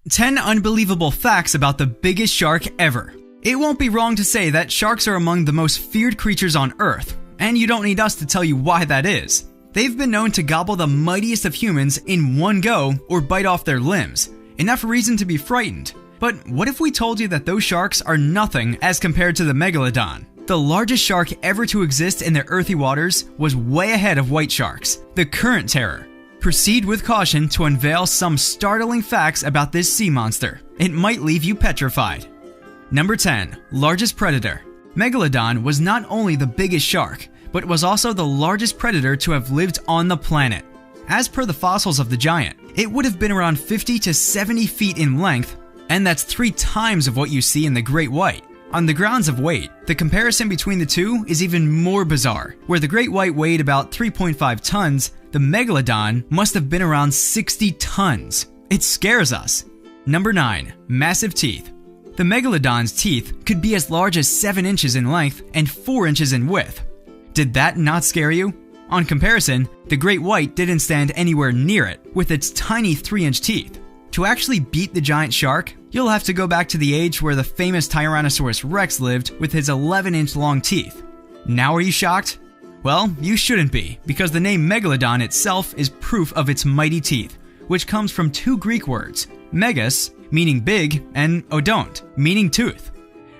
10 unbelievable facts about the biggest shark ever. It won't be wrong to say that sharks are among the most feared creatures on Earth, and you don't need us to tell you why that is. They've been known to gobble the mightiest of humans in one go or bite off their limbs. Enough reason to be frightened. But what if we told you that those sharks are nothing as compared to the megalodon? The largest shark ever to exist in the earthy waters was way ahead of white sharks, the current terror. Proceed with caution to unveil some startling facts about this sea monster. It might leave you petrified. Number 10. Largest predator. Megalodon was not only the biggest shark, but was also the largest predator to have lived on the planet. As per the fossils of the giant, it would have been around 50 to 70 feet in length, and that's 3 times of what you see in the great white. On the grounds of weight, the comparison between the two is even more bizarre. Where the great white weighed about 3.5 tons, the megalodon must have been around 60 tons. It scares us. Number 9. Massive teeth. The megalodon's teeth could be as large as 7 inches in length and 4 inches in width. Did that not scare you? On comparison, the great white didn't stand anywhere near it with its tiny 3-inch teeth. To actually beat the giant shark, you'll have to go back to the age where the famous Tyrannosaurus Rex lived with his 11-inch long teeth. Now are you shocked? Well, you shouldn't be, because the name megalodon itself is proof of its mighty teeth, which comes from 2 Greek words, megas, meaning big, and odont, meaning tooth.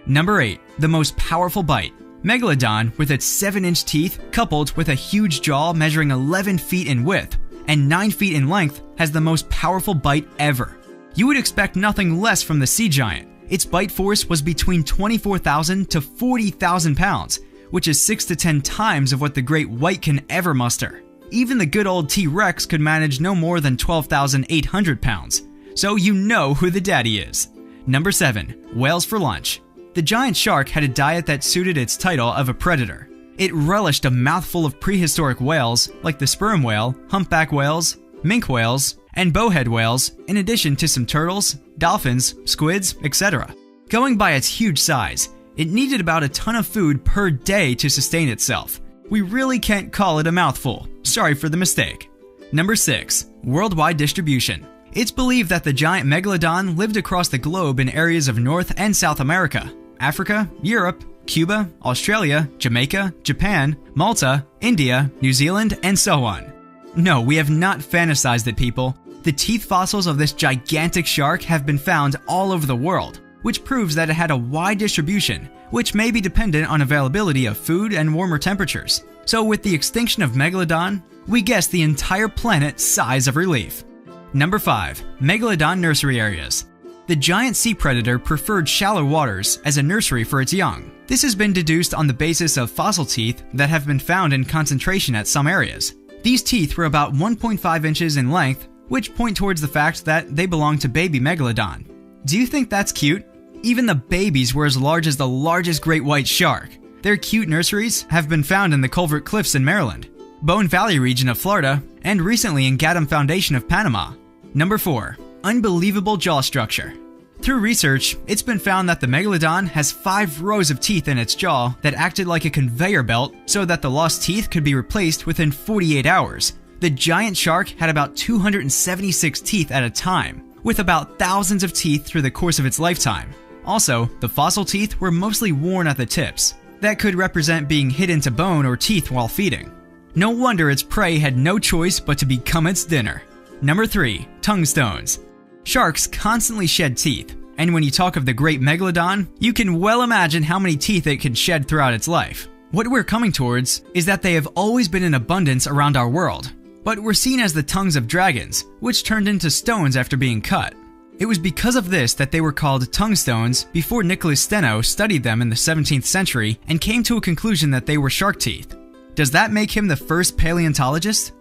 Number 8. The most powerful bite. Megalodon, with its 7-inch teeth coupled with a huge jaw measuring 11 feet in width and 9 feet in length, has the most powerful bite ever. You would expect nothing less from the sea giant. Its bite force was between 24,000 to 40,000 pounds, which is 6 to 10 times of what the great white can ever muster. Even the good old T-Rex could manage no more than 12,800 pounds. So you know who the daddy is. Number 7. Whales for lunch. The giant shark had a diet that suited its title of a predator. It relished a mouthful of prehistoric whales like the sperm whale, humpback whales, minke whales, and bowhead whales, in addition to some turtles, dolphins, squids, etc. Going by its huge size, it needed about a ton of food per day to sustain itself. We really can't call it a mouthful. Sorry for the mistake. Number 6. Worldwide distribution. It's believed that the giant megalodon lived across the globe in areas of North and South America, Africa, Europe, Cuba, Australia, Jamaica, Japan, Malta, India, New Zealand, and so on. No, we have not fantasized it, people. The teeth fossils of this gigantic shark have been found all over the world, which proves that it had a wide distribution, which may be dependent on availability of food and warmer temperatures. So with the extinction of Megalodon, we guess the entire planet's sighs of relief. Number 5. Megalodon nursery areas. The giant sea predator preferred shallow waters as a nursery for its young. This has been deduced on the basis of fossil teeth that have been found in concentration at some areas. These teeth were about 1.5 inches in length, which point towards the fact that they belong to baby megalodon. Do you think that's cute? Even the babies were as large as the largest great white shark. Their cute nurseries have been found in the Culvert Cliffs in Maryland, Bone Valley region of Florida, and recently in Gattam Foundation of Panama. Number 4. Unbelievable jaw structure. Through research, it's been found that the megalodon has 5 rows of teeth in its jaw that acted like a conveyor belt so that the lost teeth could be replaced within 48 hours. The giant shark had about 276 teeth at a time, with about thousands of teeth through the course of its lifetime. Also, the fossil teeth were mostly worn at the tips. That could represent being hit into bone or teeth while feeding. No wonder its prey had no choice but to become its dinner. Number 3. Tongue stones. Sharks constantly shed teeth, and when you talk of the great megalodon, you can well imagine how many teeth it can shed throughout its life. What we're coming towards is that they have always been in abundance around our world, but were seen as the tongues of dragons, which turned into stones after being cut. It was because of this that they were called tongue stones before Nicholas Steno studied them in the 17th century and came to a conclusion that they were shark teeth. Does that make him the first paleontologist?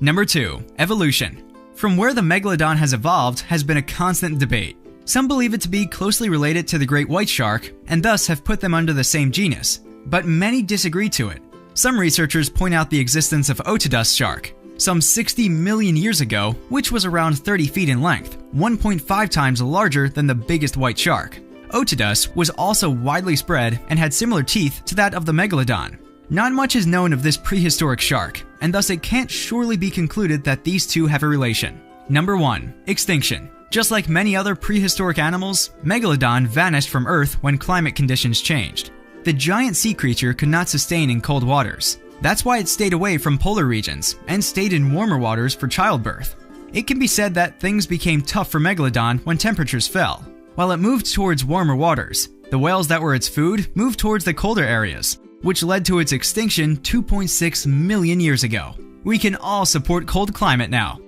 Number 2. Evolution. From where the megalodon has evolved has been a constant debate. Some believe it to be closely related to the great white shark and thus have put them under the same genus, but many disagree to it. Some researchers point out the existence of Otodus shark, some 60 million years ago, which was around 30 feet in length, 1.5 times larger than the biggest white shark. Otodus was also widely spread and had similar teeth to that of the megalodon. Not much is known of this prehistoric shark, and thus it can't surely be concluded that these two have a relation. Number 1. Extinction. Just like many other prehistoric animals, Megalodon vanished from Earth when climate conditions changed. The giant sea creature could not sustain in cold waters. That's why it stayed away from polar regions and stayed in warmer waters for childbirth. It can be said that things became tough for Megalodon when temperatures fell. While it moved towards warmer waters, the whales that were its food moved towards the colder areas, which led to its extinction 2.6 million years ago. We can all support cold climate now.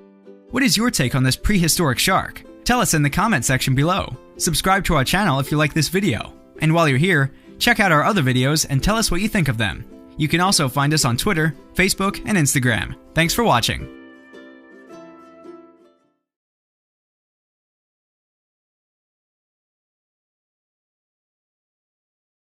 What is your take on this prehistoric shark? Tell us in the comment section below. Subscribe to our channel if you like this video. And while you're here, check out our other videos and tell us what you think of them. You can also find us on Twitter, Facebook, and Instagram. Thanks for watching.